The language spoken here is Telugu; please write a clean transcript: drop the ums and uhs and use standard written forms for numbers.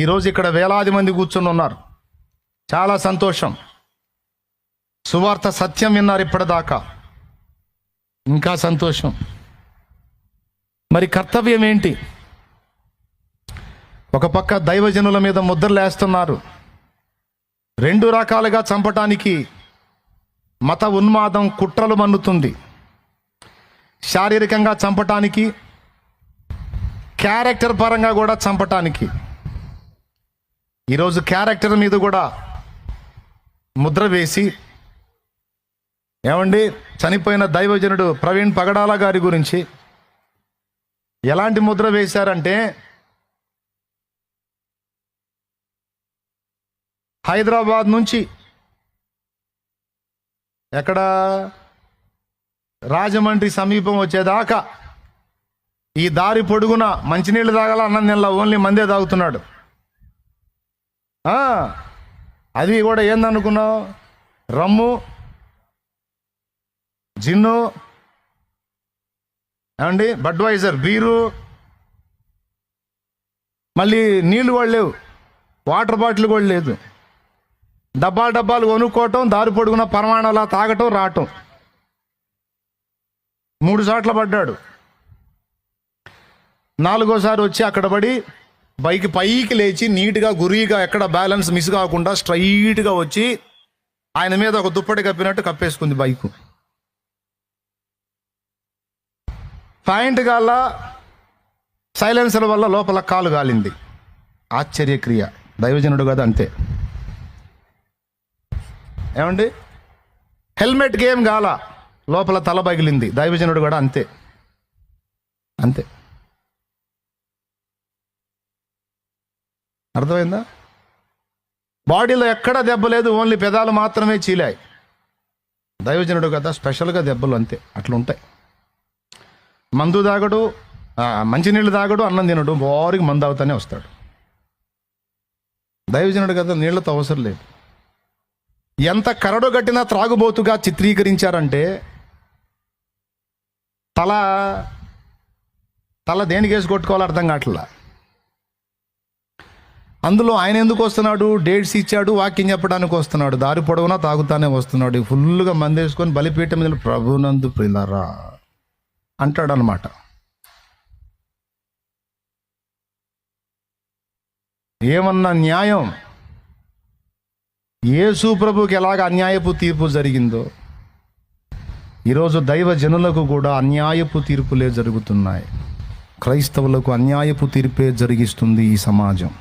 ఈరోజు ఇక్కడ వేలాది మంది కూర్చొని ఉన్నారు. చాలా సంతోషం. సువార్త సత్యం విన్నారు ఇప్పటిదాకా, ఇంకా సంతోషం. మరి కర్తవ్యం ఏంటి? ఒక పక్క దైవజనుల మీద ముద్రలేస్తున్నారు. రెండు రకాలుగా చంపటానికి మత ఉన్మాదం కుట్రలు మన్నుతుంది. శారీరకంగా చంపటానికి, క్యారెక్టర్ పరంగా కూడా చంపటానికి. ఈరోజు క్యారెక్టర్ మీద కూడా ముద్ర వేసి, ఏమండి, చనిపోయిన దైవజనుడు ప్రవీణ్ పగడాల గారి గురించి ఎలాంటి ముద్ర వేశారంటే, హైదరాబాద్ నుంచి ఎక్కడ రాజమండ్రి సమీపం వచ్చేదాకా ఈ దారి పొడుగున మంచినీళ్ళు తాగాల, అన్నం నెల ఓన్లీ మందే తాగుతున్నాడు. అది కూడా ఏందనుకున్నావు? రమ్ము, జిన్ను, ఏమండి, బడ్వైజర్ బీరు, మళ్ళీ నీళ్ళు కూడా లేవు, వాటర్ బాటిల్ కూడా లేదు. డబ్బాలు కొనుక్కోవటం, దారి పొడుగున పరమాణాలా తాగటం, రావటం. 3 చోట్ల పడ్డాడు. 4వసారి వచ్చి అక్కడ పడి బైక్ పైకి లేచి నీట్గా గురిగా ఎక్కడ బ్యాలెన్స్ మిస్ కాకుండా స్ట్రైట్గా వచ్చి ఆయన మీద ఒక దుప్పటి కప్పినట్టు కప్పేసుకుంది బైకు. పాయింట్ గాల సైలెన్సర్ వల్ల లోపల కాలు గాలింది. ఆశ్చర్యక్రియ. దైవజనుడు కదా, అంతే. ఏమండి, హెల్మెట్ గేమ్ గాల, లోపల తల పగిలింది. దైవజనుడు కూడా అంతే. అంతే. అర్థమైందా? బాడీలో ఎక్కడా దెబ్బ లేదు, ఓన్లీ పెదాలు మాత్రమే చీలాయి. దైవజనుడు కదా, స్పెషల్గా దెబ్బలు అంతే, అట్లుంటాయి. మందు తాగడు, మంచినీళ్ళు తాగడు, అన్నం తినడు, బోరికి మందు తాగుతానే వస్తాడు. దైవజనుడు కదా, నీళ్లతో అవసరం లేదు. ఎంత కరడు గట్టిన త్రాగుబోతుగా చిత్రీకరించారంటే, తల దేనికి వేసి కొట్టుకోవాలో అర్థం కావట్లా. అందులో ఆయన ఎందుకు వస్తున్నాడు? డేట్స్ ఇచ్చాడు, వాక్యం చెప్పడానికి వస్తున్నాడు. దారి పొడవునా తాగుతానే వస్తున్నాడు. ఫుల్గా మందేసుకొని బలిపీఠం మీద ప్రభునందు ప్రియులారా అంటాడు అనమాట. ఏమన్నా న్యాయం? యేసు ప్రభుకి ఎలాగ అన్యాయపు తీర్పు జరిగిందో, ఈరోజు దైవజనులకు కూడా అన్యాయపు తీర్పులే జరుగుతున్నాయి. క్రైస్తవులకు అన్యాయపు తీర్పే జరిగిస్తుంది ఈ సమాజం.